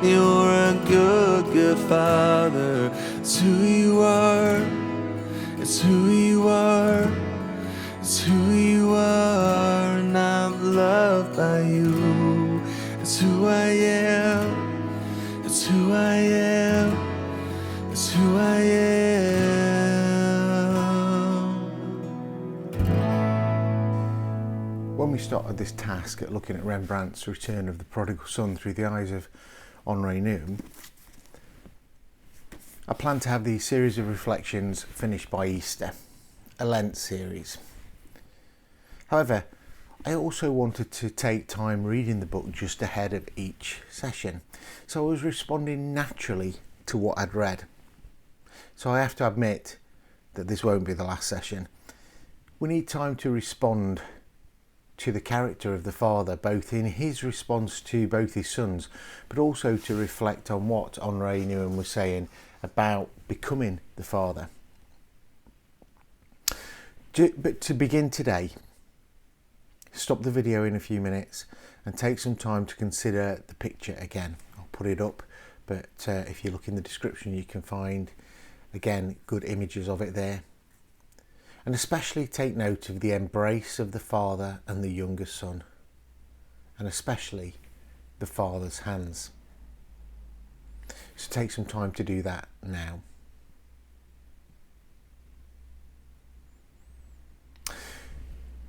You're a good, good Father. It's who you are. It's who you are. It's who you are. And I'm loved by you. It's who I am. It's who I am. It's who I am. When we started this task at looking at Rembrandt's Return of the Prodigal Son through the eyes of Henri Nouwen, I plan to have these series of reflections finished by Easter, a Lent series. However, I also wanted to take time reading the book just ahead of each session, so I was responding naturally to what I'd read. So I have to admit that this won't be the last session. We need time to respond to the character of the Father, both in his response to both his sons, but also to reflect on what Henri Nouwen was saying about becoming the Father. But to begin today, stop the video in a few minutes and take some time to consider the picture again. I'll put it up, but if you look in the description you can find, again, good images of it there. And especially take note of the embrace of the Father and the younger son, and especially the Father's hands. So take some time to do that now.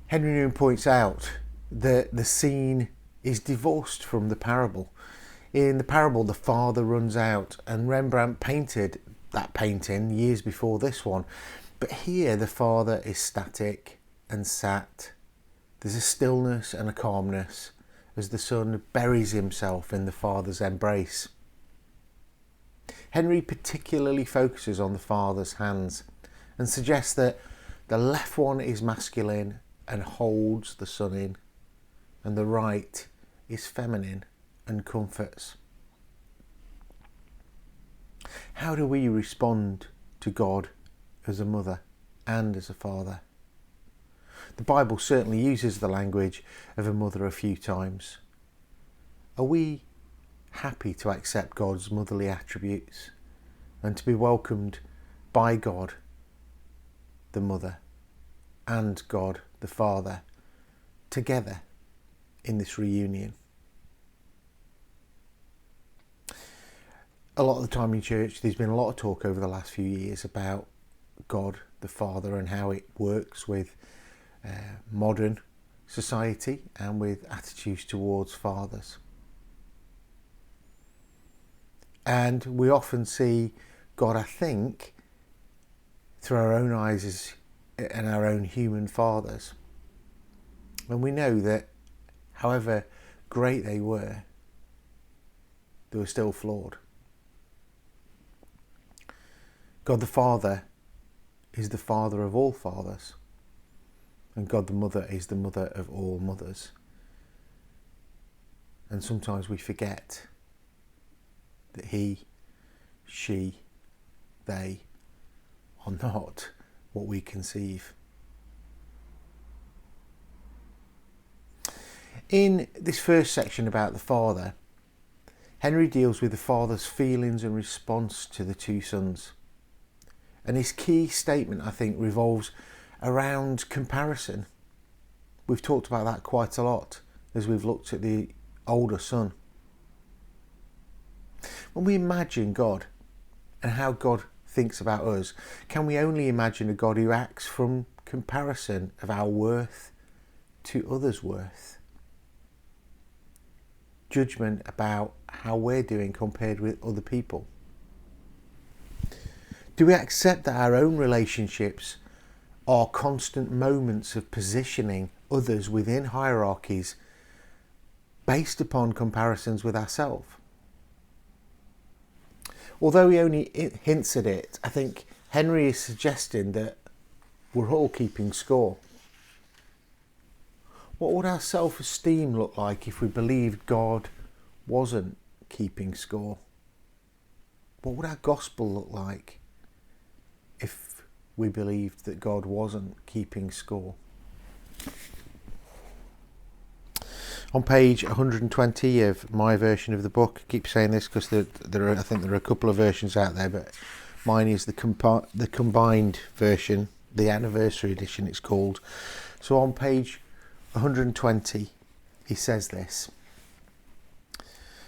Henri Nouwen points out that the scene is divorced from the parable. In the parable, the father runs out, and Rembrandt painted that painting years before this one. But here the father is static and sat. There's a stillness and a calmness as the son buries himself in the father's embrace. Henri particularly focuses on the father's hands and suggests that the left one is masculine and holds the son in, and the right is feminine and comforts. How do we respond to God as a mother and as a father? The Bible certainly uses the language of a mother a few times. Are we happy to accept God's motherly attributes and to be welcomed by God, the mother, and God, the Father, together in this reunion? A lot of the time in church there's been a lot of talk over the last few years about God the Father and how it works with modern society and with attitudes towards fathers. And we often see God, I think, through our own eyes and our own human fathers. And we know that however great they were still flawed. God the Father is the Father of all fathers, and God the Mother is the mother of all mothers. And sometimes we forget that he, she, they are not what we conceive. In this first section about the Father, Henri deals with the Father's feelings and response to the two sons. And his key statement, I think, revolves around comparison. We've talked about that quite a lot as we've looked at the older son. When we imagine God and how God thinks about us, can we only imagine a God who acts from comparison of our worth to others' worth? Judgment about how we're doing compared with other people? Do we accept that our own relationships are constant moments of positioning others within hierarchies based upon comparisons with ourselves? Although he only hints at it, I think Henri is suggesting that we're all keeping score. What would our self-esteem look like if we believed God wasn't keeping score? What would our gospel look like if we believed that God wasn't keeping score? On page 120 of my version of the book, I keep saying this because I think there are a couple of versions out there, but mine is the combined version, the anniversary edition it's called. So on page 120, he says this: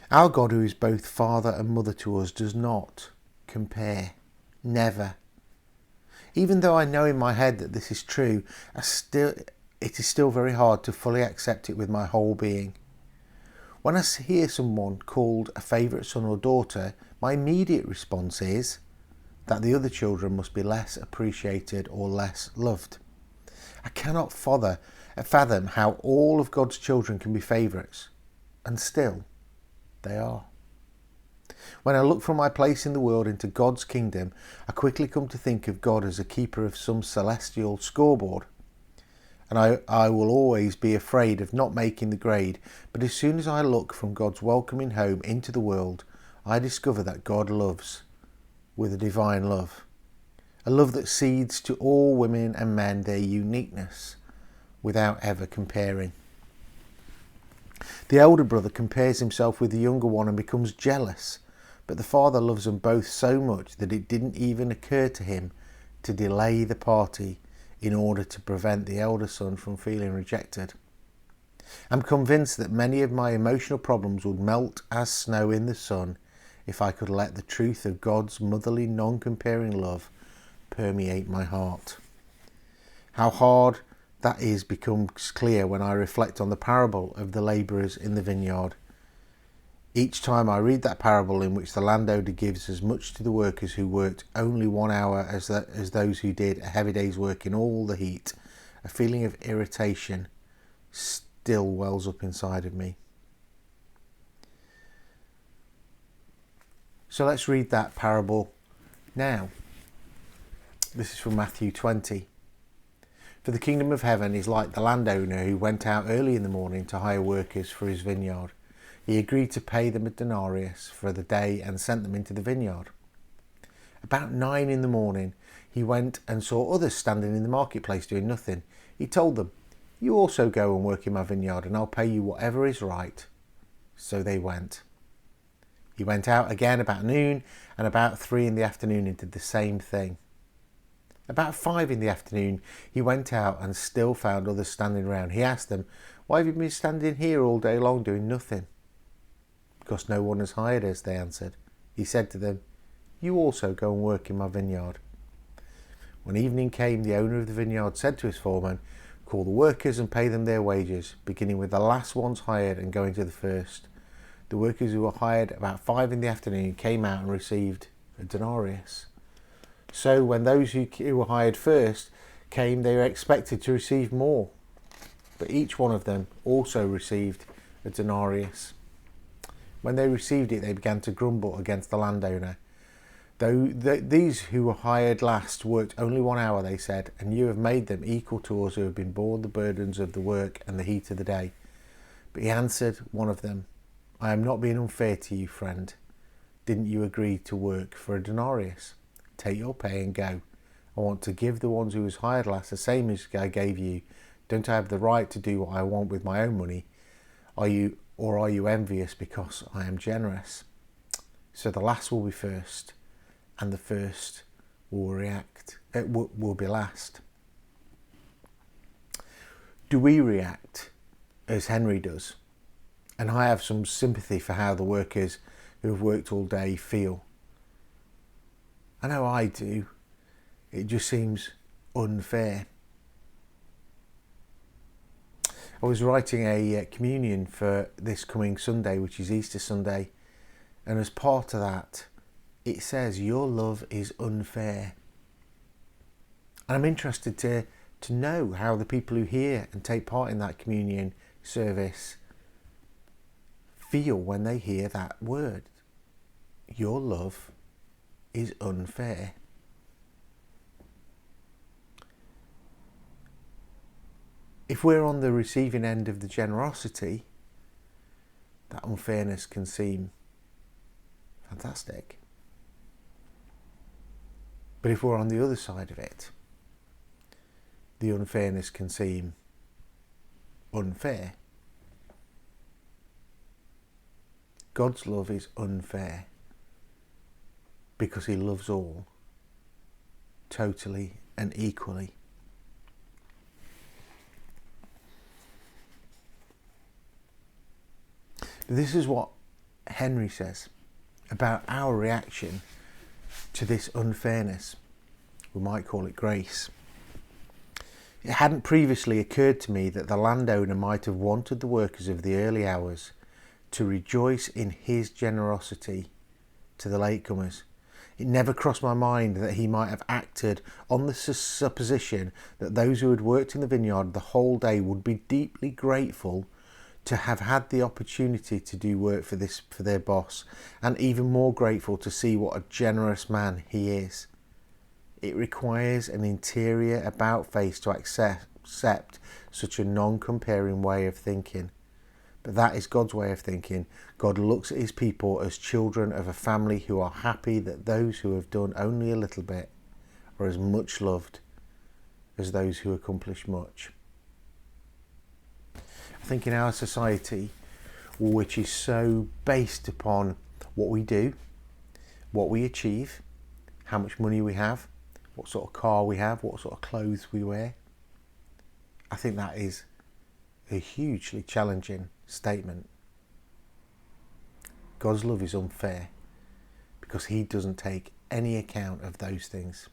"Our God, who is both Father and Mother to us, does not compare. Never. Even though I know in my head that this is true, it is still very hard to fully accept it with my whole being. When I hear someone called a favourite son or daughter, my immediate response is that the other children must be less appreciated or less loved. I cannot fathom how all of God's children can be favourites, and still they are. When I look from my place in the world into God's kingdom, I quickly come to think of God as a keeper of some celestial scoreboard. And I will always be afraid of not making the grade, but as soon as I look from God's welcoming home into the world, I discover that God loves with a divine love. A love that cedes to all women and men their uniqueness without ever comparing. The elder brother compares himself with the younger one and becomes jealous, but the father loves them both so much that it didn't even occur to him to delay the party in order to prevent the elder son from feeling rejected. I'm convinced that many of my emotional problems would melt as snow in the sun if I could let the truth of God's motherly, non-comparing love permeate my heart. How hard that is becomes clear when I reflect on the parable of the labourers in the vineyard. Each time I read that parable, in which the landowner gives as much to the workers who worked only 1 hour as those who did a heavy day's work in all the heat, a feeling of irritation still wells up inside of me. So let's read that parable now. This is from Matthew 20. For the kingdom of heaven is like the landowner who went out early in the morning to hire workers for his vineyard. He agreed to pay them a denarius for the day and sent them into the vineyard. About 9 in the morning, he went and saw others standing in the marketplace doing nothing. He told them, "You also go and work in my vineyard, and I'll pay you whatever is right." So they went. He went out again about noon, and about 3 in the afternoon and did the same thing. About 5 in the afternoon, he went out and still found others standing around. He asked them, "Why have you been standing here all day long doing nothing?" "Because no one has hired us," they answered. He said to them, "You also go and work in my vineyard." When evening came, the owner of the vineyard said to his foreman, "Call the workers and pay them their wages, beginning with the last ones hired and going to the first." The workers who were hired about 5 in the afternoon came out and received a denarius. So when those who were hired first came, they were expected to receive more. But each one of them also received a denarius. When they received it, they began to grumble against the landowner. These who were hired last worked only 1 hour, they said, and you have made them equal to us who have been borne the burdens of the work and the heat of the day. But he answered one of them, "I am not being unfair to you, friend. Didn't you agree to work for a denarius? Take your pay and go. I want to give the ones who was hired last the same as I gave you. Don't I have the right to do what I want with my own money? Are you envious because I am generous?" So the last will be first, and the first will be last. Do we react as Henri does? And I have some sympathy for how the workers who have worked all day feel. I know I do. It just seems unfair. I was writing a communion for this coming Sunday, which is Easter Sunday, and as part of that, it says, "Your love is unfair." And I'm interested to know how the people who hear and take part in that communion service feel when they hear that word. Your love is unfair. If we're on the receiving end of the generosity, that unfairness can seem fantastic. But if we're on the other side of it, the unfairness can seem unfair. God's love is unfair because he loves all totally and equally. This is what Henri says about our reaction to this unfairness. We might call it grace. It hadn't previously occurred to me that the landowner might have wanted the workers of the early hours to rejoice in his generosity to the latecomers. It never crossed my mind that he might have acted on the supposition that those who had worked in the vineyard the whole day would be deeply grateful to have had the opportunity to do work for their boss, and even more grateful to see what a generous man he is. It requires an interior about face to accept such a non-comparing way of thinking. But that is God's way of thinking. God looks at his people as children of a family who are happy that those who have done only a little bit are as much loved as those who accomplish much. I think in our society, which is so based upon what we do, what we achieve, how much money we have, what sort of car we have, what sort of clothes we wear, I think that is a hugely challenging statement. God's love is unfair because he doesn't take any account of those things.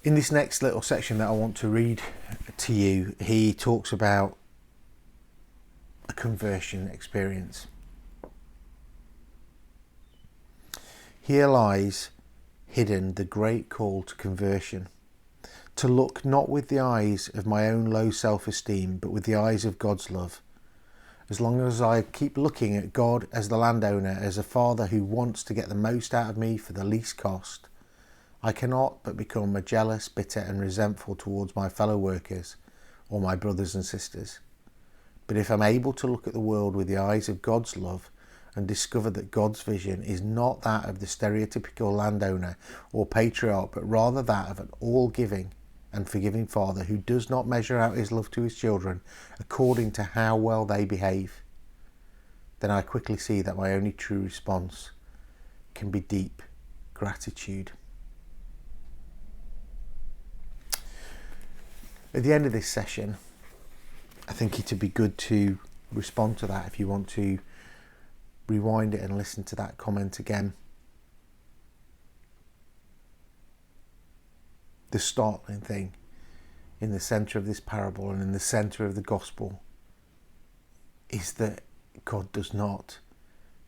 In this next little section that I want to read to you, he talks about a conversion experience. Here lies hidden the great call to conversion, to look not with the eyes of my own low self-esteem, but with the eyes of God's love. As long as I keep looking at God as the landowner, as a father who wants to get the most out of me for the least cost, I cannot but become a jealous, bitter and resentful towards my fellow workers or my brothers and sisters. But if I'm able to look at the world with the eyes of God's love and discover that God's vision is not that of the stereotypical landowner or patriarch, but rather that of an all-giving and forgiving father who does not measure out his love to his children according to how well they behave, then I quickly see that my only true response can be deep gratitude. At the end of this session, I think it'd be good to respond to that if you want to rewind it and listen to that comment again. The startling thing in the centre of this parable and in the centre of the gospel is that God does not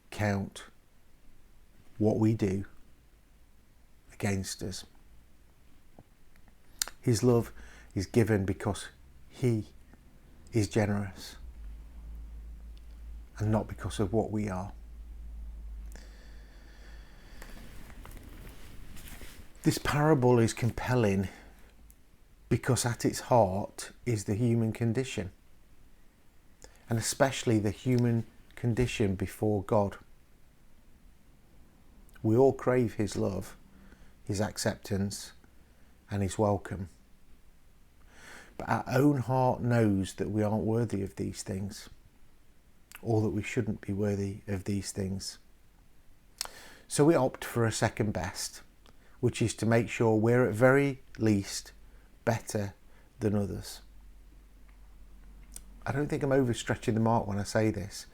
count what we do against us. His love is given because he is generous and not because of what we are. This parable is compelling because at its heart is the human condition, and especially the human condition before God. We all crave his love, his acceptance and his welcome. But our own heart knows that we aren't worthy of these things, or that we shouldn't be worthy of these things. So we opt for a second best, which is to make sure we're at very least better than others. I don't think I'm overstretching the mark when I say this.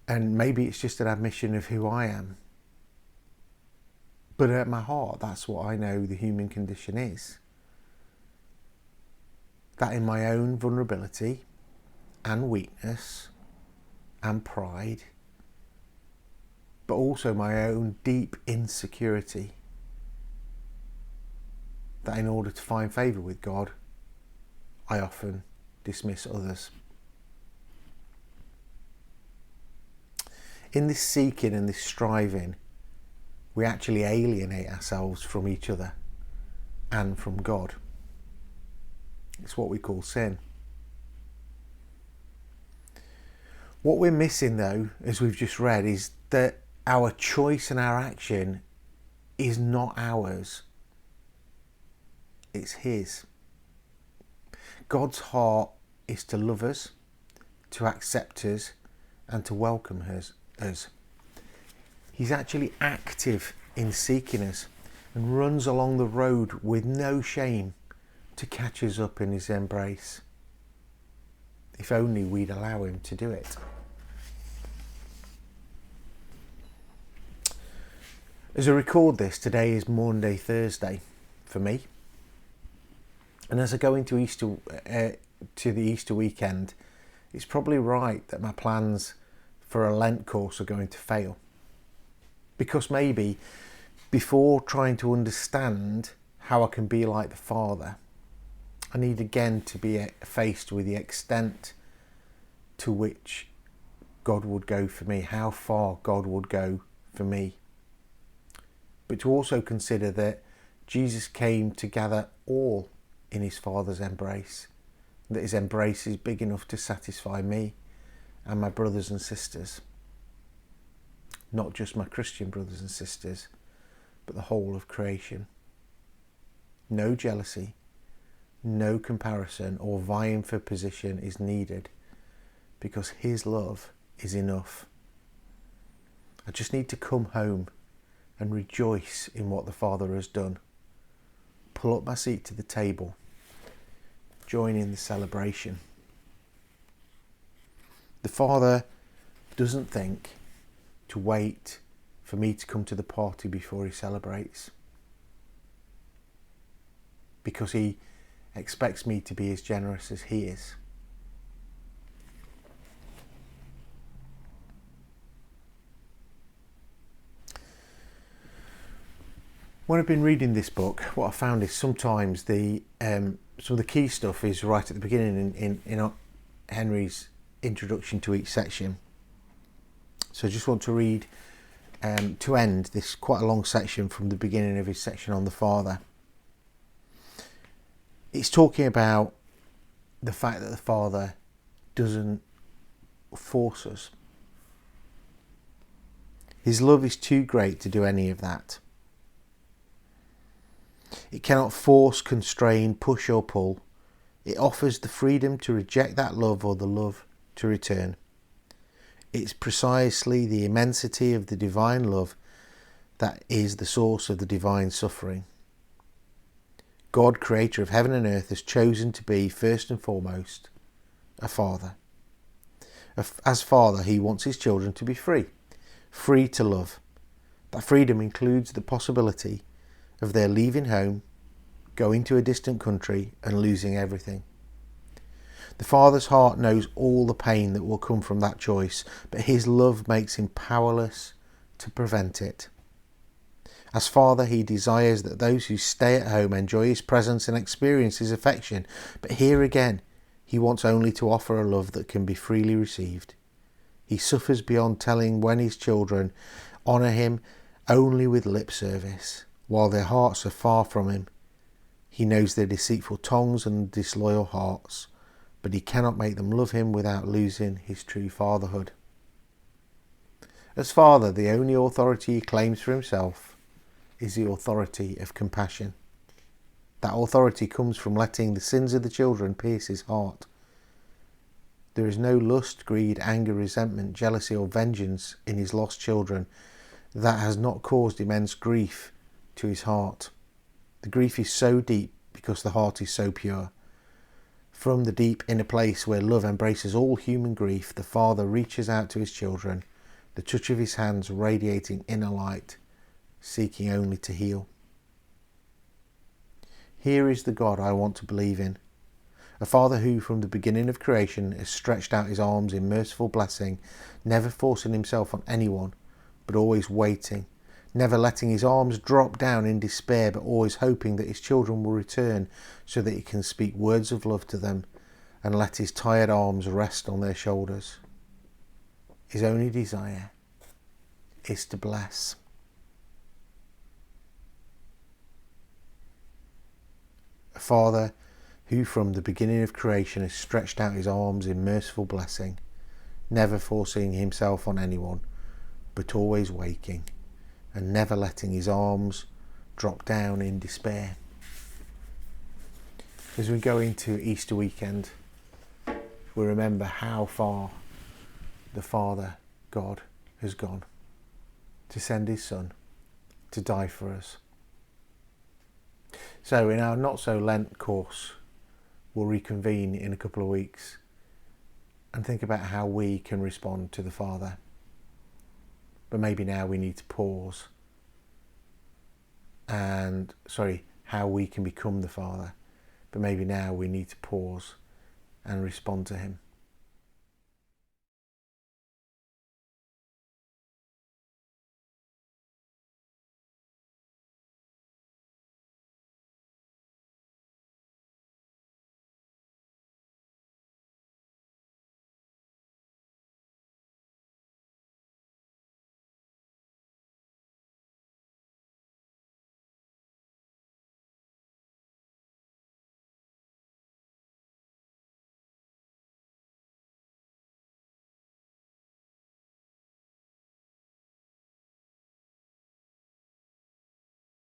And maybe it's just an admission of who I am. But at my heart, that's what I know the human condition is. That in my own vulnerability and weakness and pride, but also my own deep insecurity, that in order to find favour with God, I often dismiss others. In this seeking and this striving, we actually alienate ourselves from each other and from God. It's what we call sin. What we're missing, though, as we've just read, is that our choice and our action is not ours, it's his. God's heart is to love us, to accept us, and to welcome us. He's actually active in seeking us and runs along the road with no shame to catch us up in his embrace. If only we'd allow him to do it. As I record this, today is Maundy Thursday for me. And as I go into to the Easter weekend, it's probably right that my plans for a Lent course are going to fail. Because maybe before trying to understand how I can be like the Father, I need again to be faced with the extent to which God would go for me, how far God would go for me. But to also consider that Jesus came to gather all in his Father's embrace, that his embrace is big enough to satisfy me and my brothers and sisters. Not just my Christian brothers and sisters, but the whole of creation. No jealousy, no comparison or vying for position is needed, because his love is enough. I just need to come home and rejoice in what the Father has done. Pull up my seat to the table, join in the celebration. The Father doesn't think to wait for me to come to the party before he celebrates, because he expects me to be as generous as he is. When I've been reading this book, what I found is sometimes some of the key stuff is right at the beginning in Henri's introduction to each section. So I just want to read to end this quite a long section from the beginning of his section on the Father. It's talking about the fact that the Father doesn't force us. His love is too great to do any of that. It cannot force, constrain, push or pull. It offers the freedom to reject that love or the love to return. It's precisely the immensity of the divine love that is the source of the divine suffering. God, creator of heaven and earth, has chosen to be, first and foremost, a father. As father, he wants his children to be free to love. That freedom includes the possibility of their leaving home, going to a distant country and losing everything. The Father's heart knows all the pain that will come from that choice, but his love makes him powerless to prevent it. As Father, he desires that those who stay at home enjoy his presence and experience his affection, but here again, he wants only to offer a love that can be freely received. He suffers beyond telling when his children honour him only with lip service, while their hearts are far from him. He knows their deceitful tongues and disloyal hearts, but he cannot make them love him without losing his true fatherhood. As Father, the only authority he claims for himself is the authority of compassion. That authority comes from letting the sins of the children pierce his heart. There is no lust, greed, anger, resentment, jealousy or vengeance in his lost children that has not caused immense grief to his heart. The grief is so deep because the heart is so pure. From the deep inner place where love embraces all human grief, the Father reaches out to his children, the touch of his hands radiating inner light, seeking only to heal. Here is the God I want to believe in. A Father who, from the beginning of creation, has stretched out his arms in merciful blessing, never forcing himself on anyone, but always waiting, never letting his arms drop down in despair, but always hoping that his children will return so that he can speak words of love to them and let his tired arms rest on their shoulders. His only desire is to bless. A Father who from the beginning of creation has stretched out his arms in merciful blessing, never forcing himself on anyone, but always waking and never letting his arms drop down in despair. As we go into Easter weekend, we remember how far the Father, God, has gone to send his Son to die for us. So in our Not So Lent course, we'll reconvene in a couple of weeks and think about how we can respond to the Father. But maybe now we need to pause how we can become the Father. But maybe now we need to pause and respond to him.